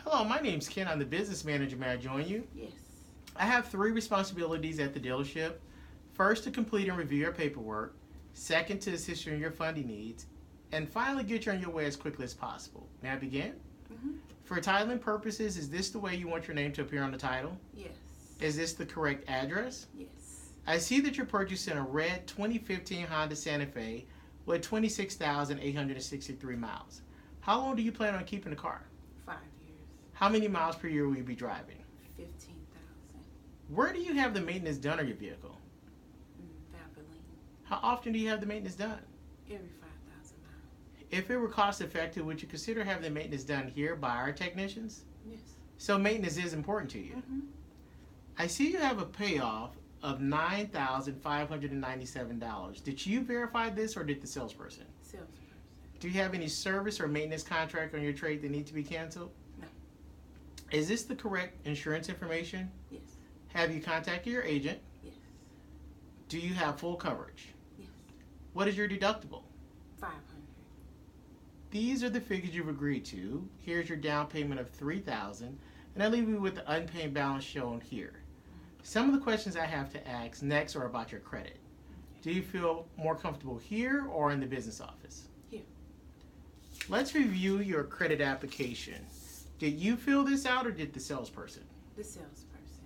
Hello, my name's Ken. I'm the business manager. May I join you? Yes. I have three responsibilities at the dealership. First, to complete and review your paperwork. Second, to assist you in your funding needs. And finally, get you on your way as quickly as possible. May I begin? Mm-hmm. For titling purposes, is this the way you want your name to appear on the title? Yes. Is this the correct address? Yes. I see that you're purchasing a red 2015 Honda Santa Fe with 26,863 miles. How long do you plan on keeping the car? 5 years. How many miles per year will you be driving? 15,000. Where do you have the maintenance done on your vehicle? Valvoline. How often do you have the maintenance done? Every 5,000 miles. If it were cost effective, would you consider having the maintenance done here by our technicians? Yes. So maintenance is important to you. Mm-hmm. I see you have a payoff of $9,597. Did you verify this or did the salesperson? Salesperson. Do you have any service or maintenance contract on your trade that need to be canceled? No. Is this the correct insurance information? Yes. Have you contacted your agent? Yes. Do you have full coverage? Yes. What is your deductible? 500. These are the figures you've agreed to. Here's your down payment of $3,000, and I leave you with the unpaid balance shown here. Some of the questions I have to ask next are about your credit. Do you feel more comfortable here or in the business office? Here. Let's review your credit application. Did you fill this out or did the salesperson? The salesperson.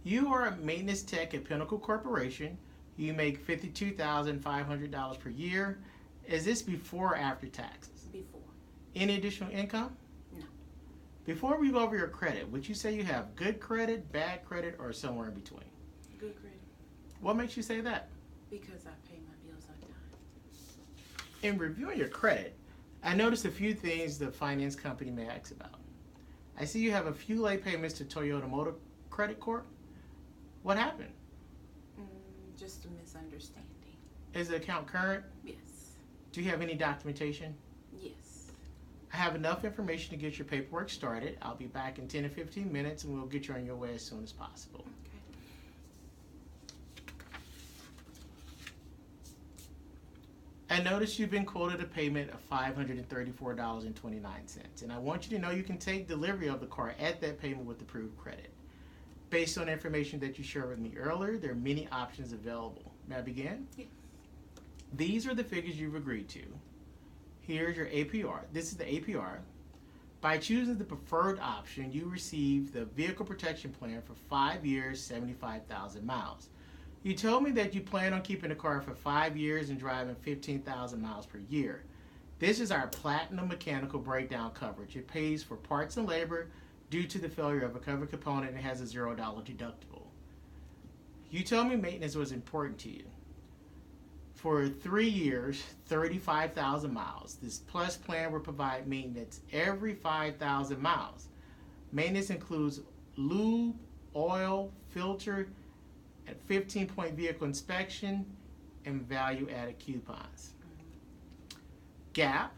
You are a maintenance tech at Pinnacle Corporation. You make $52,500 per year. Is this before or after taxes? Before. Any additional income? No. Before we go over your credit, would you say you have good credit, bad credit, or somewhere in between? Good credit. What makes you say that? Because I pay my bills on time. In reviewing your credit, I noticed a few things the finance company may ask about. I see you have a few late payments to Toyota Motor Credit Corp. What happened? Just a misunderstanding. Is the account current? Yes. Do you have any documentation? Yes. I have enough information to get your paperwork started. I'll be back in 10 to 15 minutes and we'll get you on your way as soon as possible. Okay. I noticed you've been quoted a payment of $534.29, and I want you to know you can take delivery of the car at that payment with approved credit. Based on the information that you shared with me earlier, there are many options available. May I begin? Yes. These are the figures you've agreed to. Here's your APR. This is the APR. By choosing the preferred option, you receive the vehicle protection plan for 5 years, 75,000 miles. You told me that you plan on keeping the car for 5 years and driving 15,000 miles per year. This is our platinum mechanical breakdown coverage. It pays for parts and labor due to the failure of a covered component and has a $0 deductible. You told me maintenance was important to you. For 3 years, 35,000 miles, this plus plan will provide maintenance every 5,000 miles. Maintenance includes lube, oil, filter, and 15-point vehicle inspection, and value-added coupons. Gap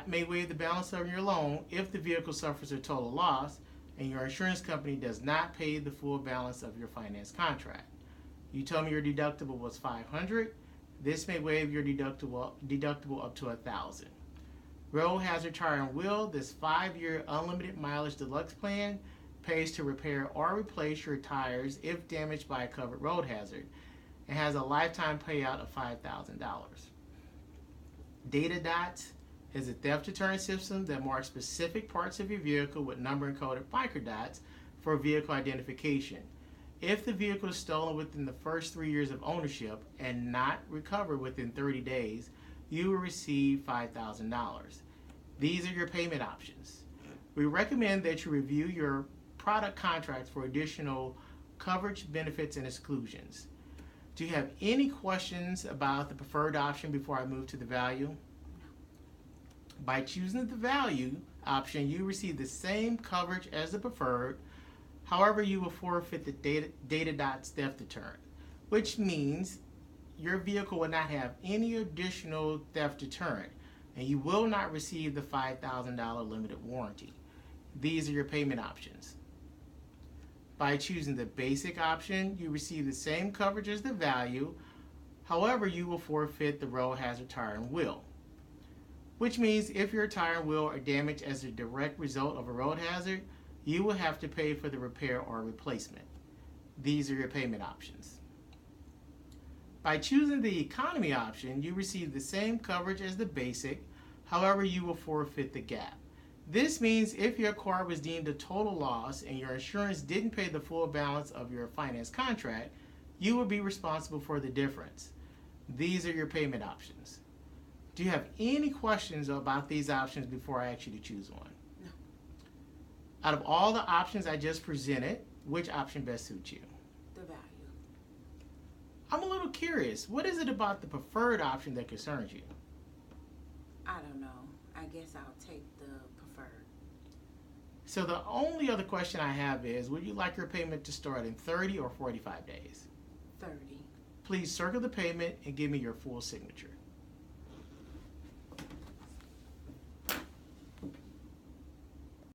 may waive the balance of your loan if the vehicle suffers a total loss and your insurance company does not pay the full balance of your finance contract. You told me your deductible was $500. This may waive your deductible up to $1,000. Road hazard tire and wheel. This 5-year unlimited mileage deluxe plan pays to repair or replace your tires if damaged by a covered road hazard and has a lifetime payout of $5,000. Data Dots is a theft deterrent system that marks specific parts of your vehicle with number encoded microdots for vehicle identification. If the vehicle is stolen within the first 3 years of ownership and not recovered within 30 days, you will receive $5,000. These are your payment options. We recommend that you review your product contracts for additional coverage, benefits, and exclusions. Do you have any questions about the preferred option before I move to the value? No. By choosing the value option, you receive the same coverage as the preferred. However, you will forfeit the Data Dots theft deterrent, which means your vehicle will not have any additional theft deterrent, and you will not receive the $5,000 limited warranty. These are your payment options. By choosing the basic option, you receive the same coverage as the value. However, you will forfeit the road hazard tire and wheel. which means if your tire and wheel are damaged as a direct result of a road hazard, you will have to pay for the repair or replacement. These are your payment options. By choosing the economy option, you receive the same coverage as the basic, however, you will forfeit the gap. This means if your car was deemed a total loss and your insurance didn't pay the full balance of your finance contract, you will be responsible for the difference. These are your payment options. Do you have any questions about these options before I ask you to choose one? No. Out of all the options I just presented, which option best suits you? The value. I'm a little curious. What is it about the preferred option that concerns you? I don't know. I guess I'll take the preferred. So the only other question I have is, would you like your payment to start in 30 or 45 days? 30. Please circle the payment and give me your full signature.